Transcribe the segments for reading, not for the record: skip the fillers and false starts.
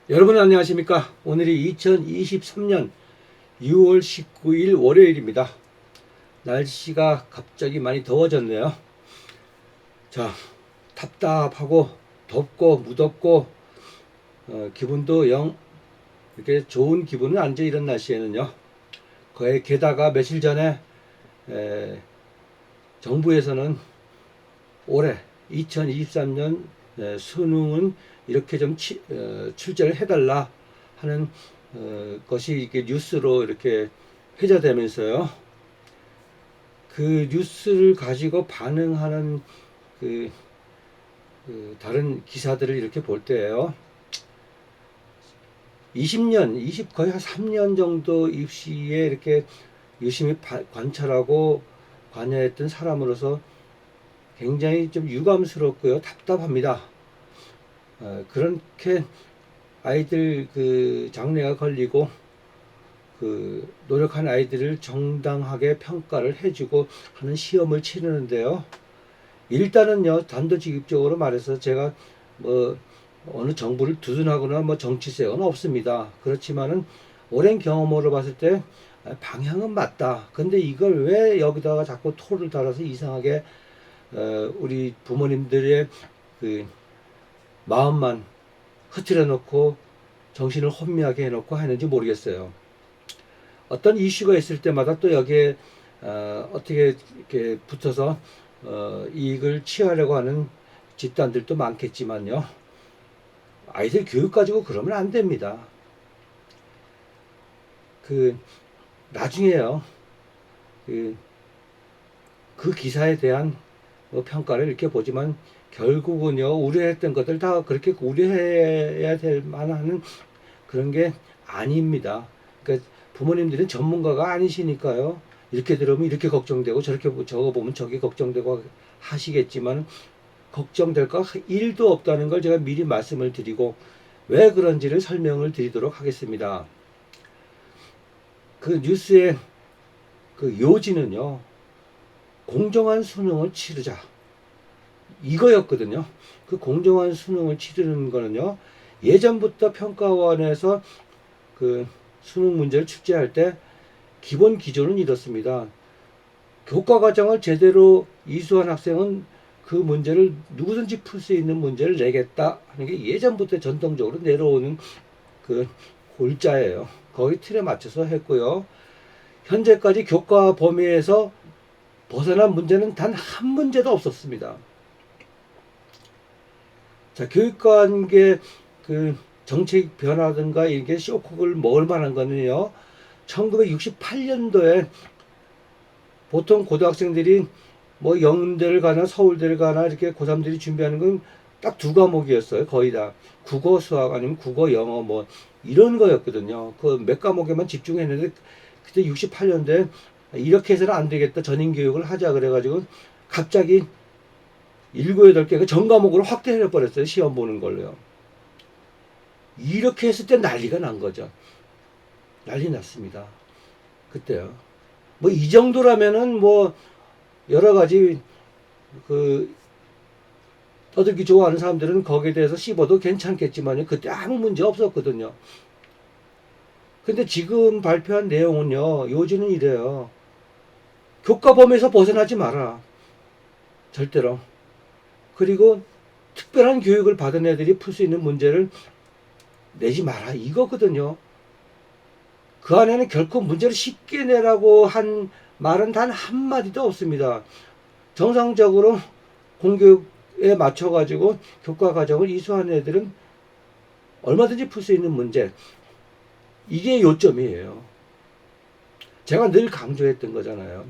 여러분 안녕하십니까? 오늘이 2023년 6월 19일 월요일입니다. 날씨가 갑자기 많이 더워졌네요. 자, 답답하고 덥고 무덥고 기분도 영 이렇게 좋은 기분은 아니죠. 이런 날씨에는요. 거의 게다가 며칠 전에 정부에서는 올해 2023년 수능은 이렇게 좀 출제를 해달라 하는 것이 이렇게 뉴스로 이렇게 회자되면서요. 그 뉴스를 가지고 반응하는 그, 다른 기사들을 이렇게 볼 때요. 20년, 거의 한 3년 정도 입시에 이렇게 유심히 관찰하고 관여했던 사람으로서 굉장히 좀 유감스럽고요. 답답합니다. 그렇게 아이들 그 장래가 걸리고 그 노력한 아이들을 정당하게 평가를 해주고 하는 시험을 치르는데요. 일단은요, 단도직입적으로 말해서 제가 뭐 어느 정부를 두둔하거나 뭐 정치색은 없습니다. 그렇지만은 오랜 경험으로 봤을 때 방향은 맞다. 근데 이걸 왜 여기다가 자꾸 토를 달아서 이상하게 우리 부모님들의 그 마음만 흐트려 놓고 정신을 혼미하게 해놓고 하는지 모르겠어요. 어떤 이슈가 있을 때마다 또 여기에 어떻게 이렇게 붙어서 이익을 취하려고 하는 집단들도 많겠지만요. 아이들 교육 가지고 그러면 안 됩니다. 그 나중에요. 그, 그 기사에 대한 뭐 평가를 이렇게 보지만 결국은요, 우려했던 것들 다 그렇게 우려해야 될 만한 그런 게 아닙니다. 그러니까 부모님들은 전문가가 아니시니까요. 이렇게 들으면 이렇게 걱정되고 저렇게 저거 보면 저게 걱정되고 하시겠지만 걱정될 거 1도 없다는 걸 제가 미리 말씀을 드리고 왜 그런지를 설명을 드리도록 하겠습니다. 그 뉴스의 그 요지는요. 공정한 수능을 치르자. 이거였거든요. 그 공정한 수능을 치르는 거는요. 예전부터 평가원에서 그 수능 문제를 출제할 때 기본 기조는 이렇습니다. 교과 과정을 제대로 이수한 학생은 그 문제를 누구든지 풀 수 있는 문제를 내겠다 하는 게 예전부터 전통적으로 내려오는 그 골자예요. 거기 틀에 맞춰서 했고요. 현재까지 교과 범위에서 벗어난 문제는 단 한 문제도 없었습니다. 자, 교육관계 그 정책 변화든가 이게 쇼크를 먹을 만한 거는요. 1968년도에 보통 고등학생들이 뭐 영대를 가나 서울대를 가나 이렇게 고3들이 준비하는 건 딱 두 과목이었어요. 거의 다. 국어, 수학 아니면 국어, 영어 뭐 이런 거였거든요. 그 몇 과목에만 집중했는데 그때 68년도에 이렇게 해서는 안 되겠다. 전인 교육을 하자 그래가지고 갑자기 7, 8개가 전 과목으로 확대해 버렸어요. 시험 보는 걸로요. 이렇게 했을 때 난리가 난 거죠. 난리 났습니다. 그때요. 뭐 이 정도라면은 뭐 여러 가지 그 떠들기 좋아하는 사람들은 거기에 대해서 씹어도 괜찮겠지만요. 그때 아무 문제 없었거든요. 근데 지금 발표한 내용은요. 요지는 이래요. 교과 범위에서 벗어나지 마라. 절대로. 그리고 특별한 교육을 받은 애들이 풀 수 있는 문제를 내지 마라. 이거거든요. 그 안에는 결코 문제를 쉽게 내라고 한 말은 단 한마디도 없습니다. 정상적으로 공교육에 맞춰가지고 교과 과정을 이수한 애들은 얼마든지 풀 수 있는 문제. 이게 요점이에요. 제가 늘 강조했던 거잖아요.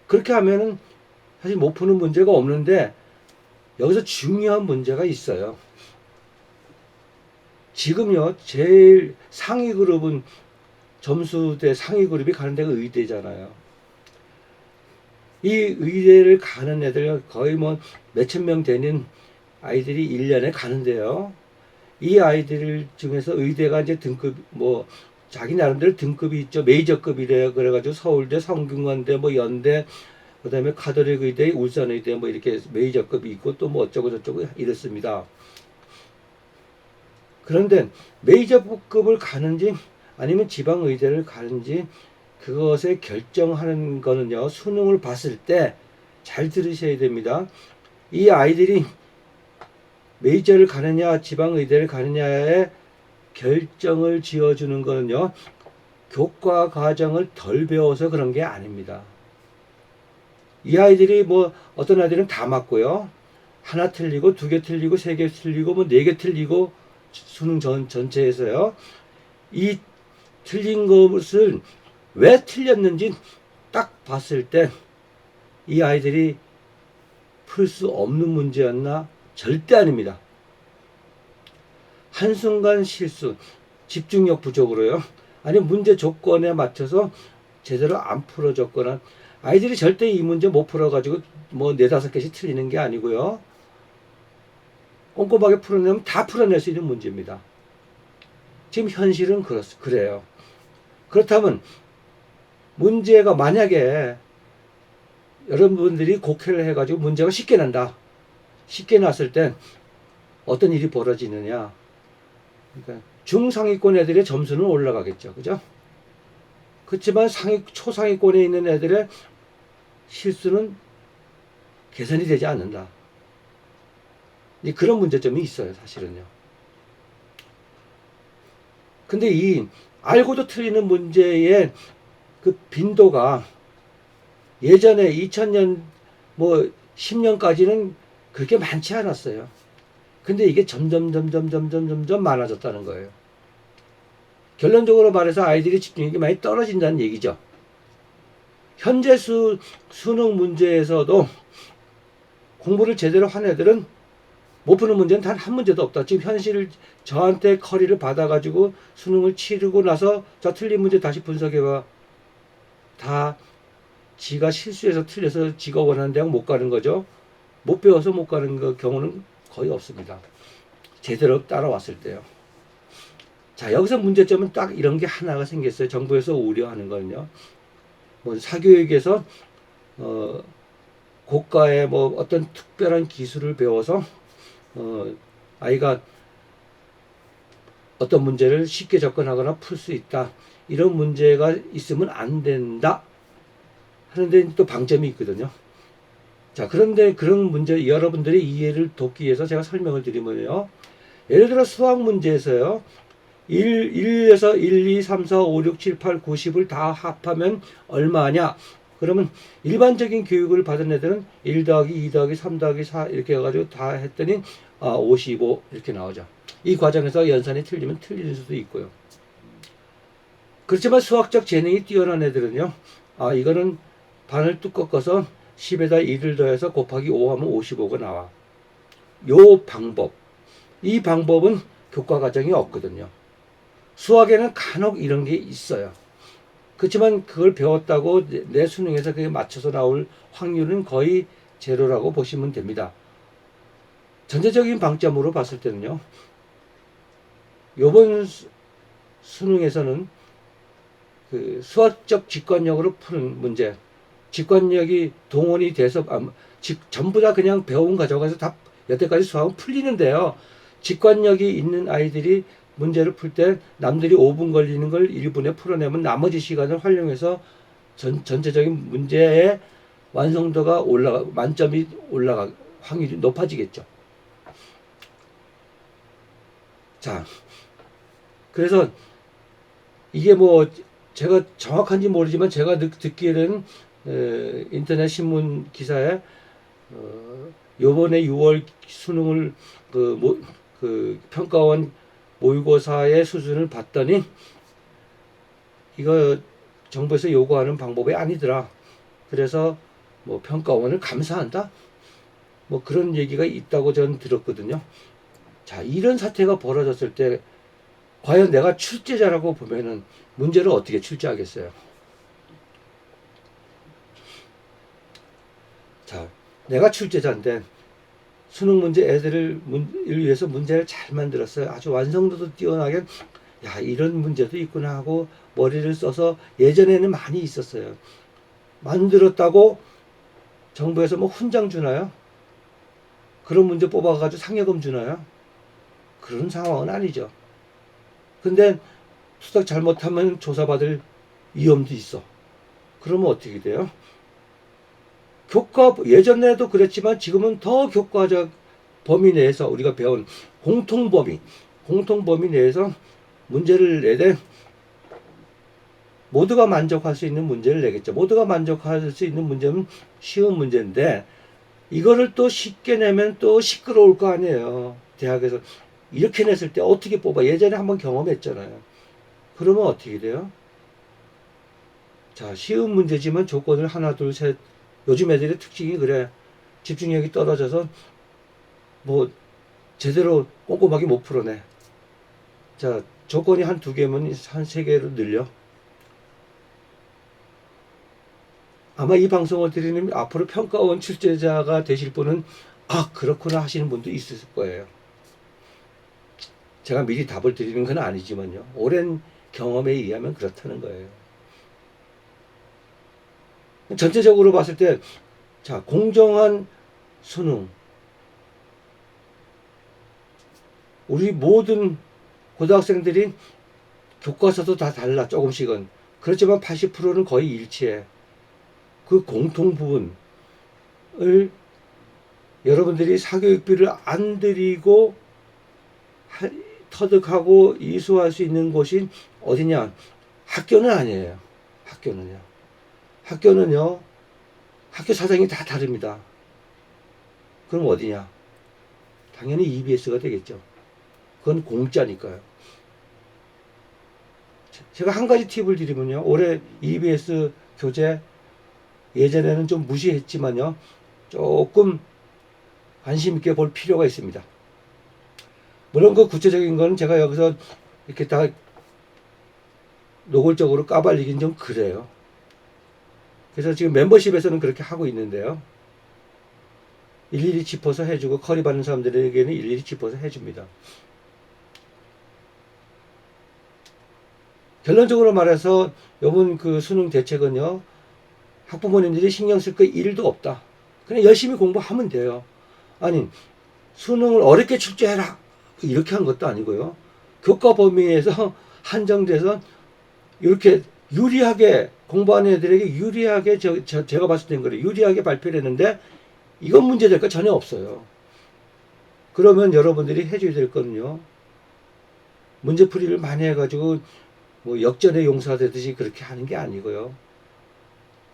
그렇게 하면은 사실 못 푸는 문제가 없는데 여기서 중요한 문제가 있어요. 지금요, 제일 상위 그룹은 점수대 상위 그룹이 가는 데가 의대잖아요. 이 의대를 가는 애들 거의 뭐 몇천 명 되는 아이들이 1년에 가는데요. 이 아이들 중에서 의대가 이제 등급 뭐 자기 나름대로 등급이 있죠. 메이저급이래요. 그래가지고 서울대, 성균관대, 뭐 연대, 그다음에 카톨릭 의대, 울산 의대 뭐 이렇게 메이저급이 있고 또 뭐 어쩌고 저쩌고 이렇습니다. 그런데 메이저급을 가는지 아니면 지방의대를 가는지 그것에 결정하는 거는요, 수능을 봤을 때 잘 들으셔야 됩니다. 이 아이들이 메이저를 가느냐 지방의대를 가느냐에 결정을 지어주는 거는요, 교과 과정을 덜 배워서 그런 게 아닙니다. 이 아이들이 뭐 어떤 아이들은 다 맞고요, 하나 틀리고 두 개 틀리고 세 개 틀리고 뭐 네 개 틀리고 수능 전체에서요, 이 틀린 것을 왜 틀렸는지 딱 봤을 때 이 아이들이 풀 수 없는 문제였나? 절대 아닙니다. 한순간 실수, 집중력 부족으로요, 아니면 문제 조건에 맞춰서 제대로 안 풀어졌거나, 아이들이 절대 이 문제 못 풀어가지고 뭐 네다섯 개씩 틀리는 게 아니고요, 꼼꼼하게 풀어내면 다 풀어낼 수 있는 문제입니다. 지금 현실은 그래요. 그렇다면 문제가 만약에 여러분들이 곡해를 해가지고 문제가 쉽게 난다. 쉽게 났을 땐 어떤 일이 벌어지느냐. 그러니까 중상위권 애들의 점수는 올라가겠죠. 그죠? 그렇지만 초상위권에 있는 애들의 실수는 개선이 되지 않는다. 그런 문제점이 있어요, 사실은요. 근데 이 알고도 틀리는 문제의 그 빈도가 예전에 2000년 뭐 10년까지는 그렇게 많지 않았어요. 근데 이게 점점 많아졌다는 거예요. 결론적으로 말해서 아이들이 집중력이 많이 떨어진다는 얘기죠. 현재 수능 문제에서도 공부를 제대로 한 애들은 못 푸는 문제는 단 한 문제도 없다. 지금 현실을 저한테 커리를 받아가지고 수능을 치르고 나서 저 틀린 문제 다시 분석해봐. 다 지가 실수해서 틀려서 지가 원하는 대학 못 가는 거죠. 못 배워서 못 가는 경우는 거의 없습니다. 제대로 따라왔을 때요. 자, 여기서 문제점은 딱 이런 게 하나가 생겼어요. 정부에서 우려하는 거는요, 뭐 사교육에서 고가의 뭐 어떤 특별한 기술을 배워서 아이가 어떤 문제를 쉽게 접근하거나 풀 수 있다, 이런 문제가 있으면 안 된다 하는데 또 방점이 있거든요. 자, 그런데 그런 문제 여러분들의 이해를 돕기 위해서 제가 설명을 드리면요, 예를 들어 수학 문제에서요, 1에서 1, 2, 3, 4, 5, 6, 7, 8, 9, 10을 다 합하면 얼마냐? 그러면 일반적인 교육을 받은 애들은 1 더하기 2 더하기 3 더하기 4 이렇게 해가지고 다 했더니 55 이렇게 나오죠. 이 과정에서 연산이 틀리면 틀릴 수도 있고요. 그렇지만 수학적 재능이 뛰어난 애들은요, 이거는 반을 뚝 꺾어서 10에다 1을 더해서 곱하기 5 하면 55가 나와. 이 방법은 교과 과정이 없거든요. 수학에는 간혹 이런 게 있어요. 그렇지만 그걸 배웠다고 내 수능에서 그게 맞춰서 나올 확률은 거의 제로라고 보시면 됩니다. 전체적인 방점으로 봤을 때는요, 요번 수능에서는 그 수학적 직관력으로 푸는 문제, 직관력이 동원이 돼서 전부 다 그냥 배운 과정에서 다 여태까지 수학은 풀리는데요, 직관력이 있는 아이들이 문제를 풀 때 남들이 5분 걸리는 걸 1분에 풀어내면 나머지 시간을 활용해서 전체적인 문제의 완성도가 만점이 올라가, 확률이 높아지겠죠. 자, 그래서 이게 뭐 제가 정확한지 모르지만 제가 듣기에는 인터넷 신문 기사에 요번에 6월 수능을 그 평가원 모의고사의 수준을 봤더니 이거 정부에서 요구하는 방법이 아니더라. 그래서 뭐 평가원을 감사한다, 뭐 그런 얘기가 있다고 저는 들었거든요. 자, 이런 사태가 벌어졌을 때 과연 내가 출제자라고 보면은 문제를 어떻게 출제하겠어요? 자, 내가 출제자인데 수능 문제 애들을 위해서 문제를 잘 만들었어요. 아주 완성도도 뛰어나게, 야, 이런 문제도 있구나 하고 머리를 써서, 예전에는 많이 있었어요. 만들었다고 정부에서 뭐 훈장 주나요? 그런 문제 뽑아가지고 상여금 주나요? 그런 상황은 아니죠. 근데 수작 잘못하면 조사받을 위험도 있어. 그러면 어떻게 돼요? 예전에도 그랬지만 지금은 더 교과적 범위 내에서 우리가 배운 공통범위 내에서 문제를 내되 모두가 만족할 수 있는 문제를 내겠죠. 모두가 만족할 수 있는 문제는 쉬운 문제인데 이거를 또 쉽게 내면 또 시끄러울 거 아니에요. 대학에서 이렇게 냈을 때 어떻게 뽑아? 예전에 한번 경험했잖아요. 그러면 어떻게 돼요? 자, 쉬운 문제지만 조건을 하나, 둘, 셋. 요즘 애들의 특징이 그래. 집중력이 떨어져서 뭐 제대로 꼼꼼하게 못 풀어내. 자, 조건이 한 두 개면 한 세 개로 늘려. 아마 이 방송을 드리는 앞으로 평가원 출제자가 되실 분은 아, 그렇구나 하시는 분도 있을 거예요. 제가 미리 답을 드리는 건 아니지만요. 오랜 경험에 의하면 그렇다는 거예요. 전체적으로 봤을 때, 자, 공정한 수능. 우리 모든 고등학생들이 교과서도 다 달라, 조금씩은. 그렇지만 80%는 거의 일치해. 그 공통 부분을 여러분들이 사교육비를 안 들이고 터득하고 이수할 수 있는 곳이 어디냐? 학교는 아니에요. 학교는요, 학교 사정이 다 다릅니다. 그럼 어디냐? 당연히 EBS가 되겠죠. 그건 공짜니까요. 제가 한 가지 팁을 드리면요. 올해 EBS 교재 예전에는 좀 무시했지만요. 조금 관심 있게 볼 필요가 있습니다. 물론 그 구체적인 거는 제가 여기서 이렇게 다 노골적으로 까발리긴 좀 그래요. 그래서 지금 멤버십에서는 그렇게 하고 있는데요. 일일이 짚어서 해주고 커리 받는 사람들에게는 일일이 짚어서 해줍니다. 결론적으로 말해서 이번 그 수능 대책은요. 학부모님들이 신경 쓸 거 1도 없다. 그냥 열심히 공부하면 돼요. 아니 수능을 어렵게 출제해라 이렇게 한 것도 아니고요. 교과 범위에서 한정돼서 이렇게 유리하게 공부하는 애들에게 유리하게 제가 봤을 땐 그래 유리하게 발표를 했는데 이건 문제될 거 전혀 없어요. 그러면 여러분들이 해줘야 될 거는요. 문제풀이를 많이 해가지고 뭐 역전의 용사되듯이 그렇게 하는 게 아니고요.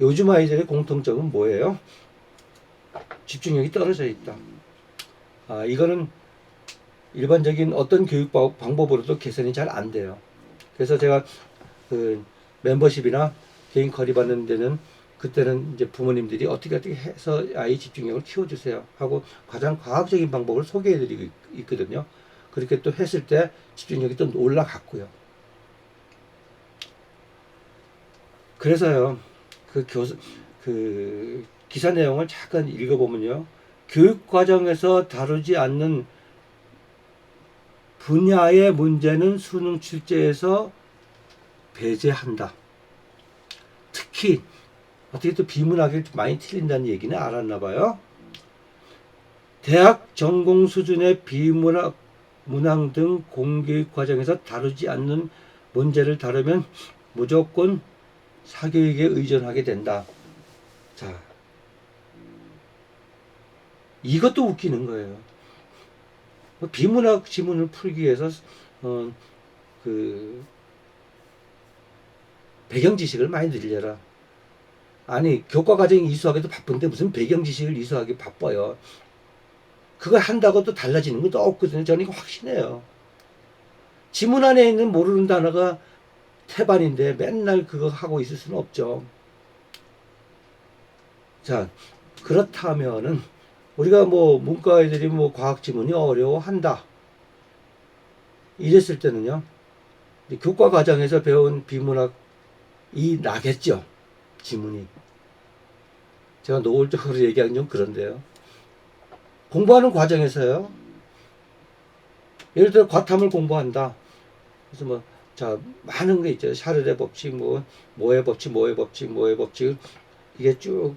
요즘 아이들의 공통점은 뭐예요? 집중력이 떨어져 있다. 아, 이거는 일반적인 어떤 교육 방법으로도 개선이 잘 안 돼요. 그래서 제가 그 멤버십이나 개인 커리 받는 데는 그때는 이제 부모님들이 어떻게 해서 아이 집중력을 키워주세요 하고 가장 과학적인 방법을 소개해드리고 있거든요. 그렇게 또 했을 때 집중력이 또 올라갔고요. 그래서요, 그 기사 내용을 잠깐 읽어보면요. 교육 과정에서 다루지 않는 분야의 문제는 수능 출제에서 배제한다. 특히 어떻게 또 비문학이 많이 틀린다는 얘기는 알았나 봐요. 대학 전공 수준의 비문학, 문항 등 공교육 과정에서 다루지 않는 문제를 다루면 무조건 사교육에 의존하게 된다. 자, 이것도 웃기는 거예요. 비문학 지문을 풀기 위해서 그 배경 지식을 많이 늘려라. 아니 교과 과정이 이수하기도 바쁜데 무슨 배경 지식을 이수하기 바빠요. 그걸 한다고 또 달라지는 것도 없거든요. 저는 이거 확신해요. 지문 안에 있는 모르는 단어가 태반인데 맨날 그거 하고 있을 수는 없죠. 자, 그렇다면은 우리가 뭐 문과 애들이 뭐 과학 지문이 어려워한다. 이랬을 때는요. 교과 과정에서 배운 비문학이 나겠죠. 지문이. 제가 노골적으로 얘기하긴 좀 그런데요. 공부하는 과정에서요. 예를 들어 과탐을 공부한다. 그래서 뭐 자 많은 게 있죠. 샤를의 법칙, 뭐의 법칙, 뭐의 법칙 이게 쭉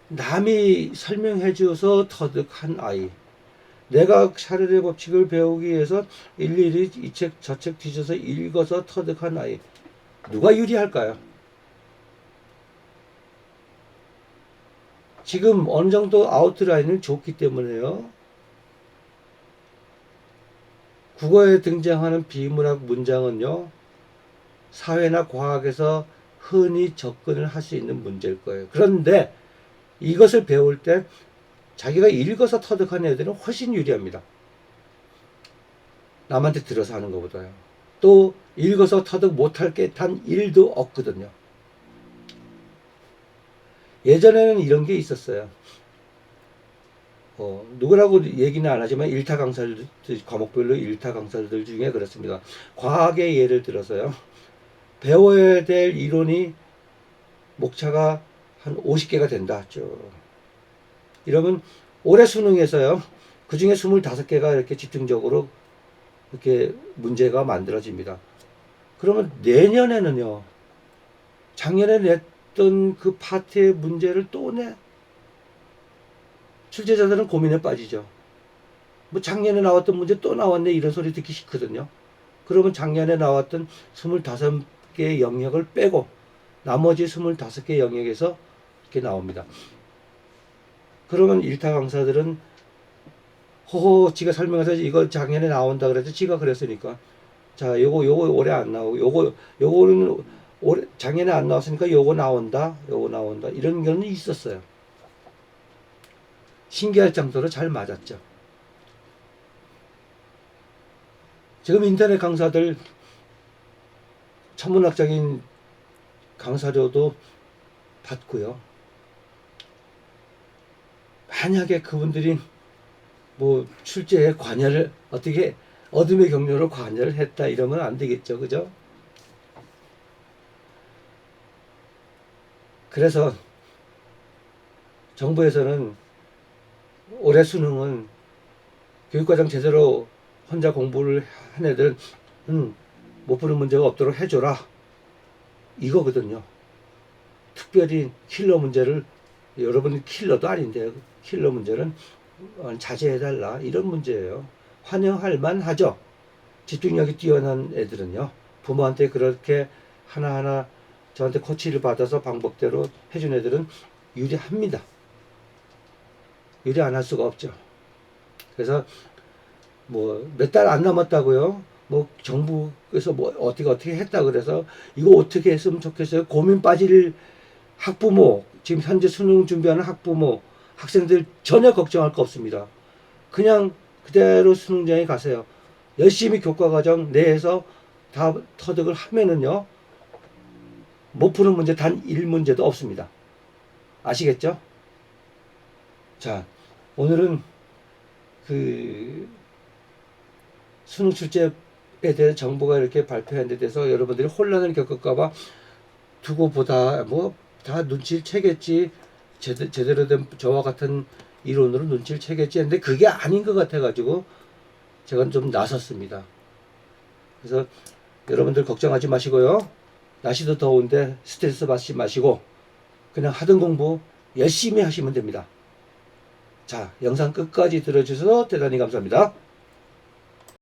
남이 설명해 줘서 터득한 아이. 내가 샤를의 법칙을 배우기 위해서 일일이 이 책 저 책 뒤져서 읽어서 터득한 아이. 누가 유리할까요? 지금 어느 정도 아웃라인을 줬기 때문에요. 국어에 등장하는 비문학 문장은요, 사회나 과학에서 흔히 접근을 할 수 있는 문제일 거예요. 그런데 이것을 배울 때 자기가 읽어서 터득한 애들은 훨씬 유리합니다. 남한테 들어서 하는 것보다요. 또 읽어서 터득 못할 게 단 1도 없거든요. 예전에는 이런 게 있었어요. 누구라고 얘기는 안 하지만 일타 강사들, 과목별로 일타 강사들 중에 그렇습니다. 과학의 예를 들어서요. 배워야 될 이론이 목차가 한 50개가 된다. 쭉. 이러면 올해 수능에서요. 그 중에 25개가 이렇게 집중적으로 이렇게 문제가 만들어집니다. 그러면 내년에는요. 작년에 냈던 그 파트의 문제를 또 내. 출제자들은 고민에 빠지죠. 뭐 작년에 나왔던 문제 또 나왔네 이런 소리 듣기 싫거든요. 그러면 작년에 나왔던 25개 영역을 빼고 나머지 25개 영역에서 이렇게 나옵니다. 그러면 일타 강사들은 호호 지가 설명해서 이거 작년에 나온다 그래서 지가 그랬으니까 자 요거 올해 안 나오고 요거는 올해 작년에 안 나왔으니까 요거 나온다 이런 경우는 있었어요. 신기할 정도로 잘 맞았죠. 지금 인터넷 강사들 천문학적인 강사료도 받고요. 만약에 그분들이 뭐 출제에 관여를 어떻게 어둠의 경로로 관여를 했다 이러면 안 되겠죠. 그죠? 그래서 정부에서는 올해 수능은 교육과정 제대로 혼자 공부를 한 애들은 못 푸는 문제가 없도록 해줘라 이거거든요. 특별히 킬러 문제를 여러분 킬러도 아닌데 킬러 문제는 자제해달라 이런 문제예요. 환영할 만하죠. 집중력이 뛰어난 애들은요. 부모한테 그렇게 하나하나 저한테 코치를 받아서 방법대로 해준 애들은 유리합니다. 유리 안 할 수가 없죠. 그래서 뭐 몇 달 안 남았다고요. 뭐 정부에서 뭐 어떻게 했다 그래서 이거 어떻게 했으면 좋겠어요. 고민 빠질 학부모, 지금 현재 수능 준비하는 학부모, 학생들 전혀 걱정할 거 없습니다. 그냥 그대로 수능장에 가세요. 열심히 교과과정 내에서 다 터득을 하면은요. 못 푸는 문제 단 1문제도 없습니다. 아시겠죠? 자, 오늘은 그 수능 출제에 대해 정부가 이렇게 발표한 데 대해서 여러분들이 혼란을 겪을까봐 두고 보다 뭐 다 눈치를 채겠지 제대로 된 저와 같은 이론으로 눈치를 채겠지 했는데 그게 아닌 것 같아가지고 제가 좀 나섰습니다. 그래서 여러분들 걱정하지 마시고요. 날씨도 더운데 스트레스 받지 마시고 그냥 하던 공부 열심히 하시면 됩니다. 자, 영상 끝까지 들어주셔서 대단히 감사합니다.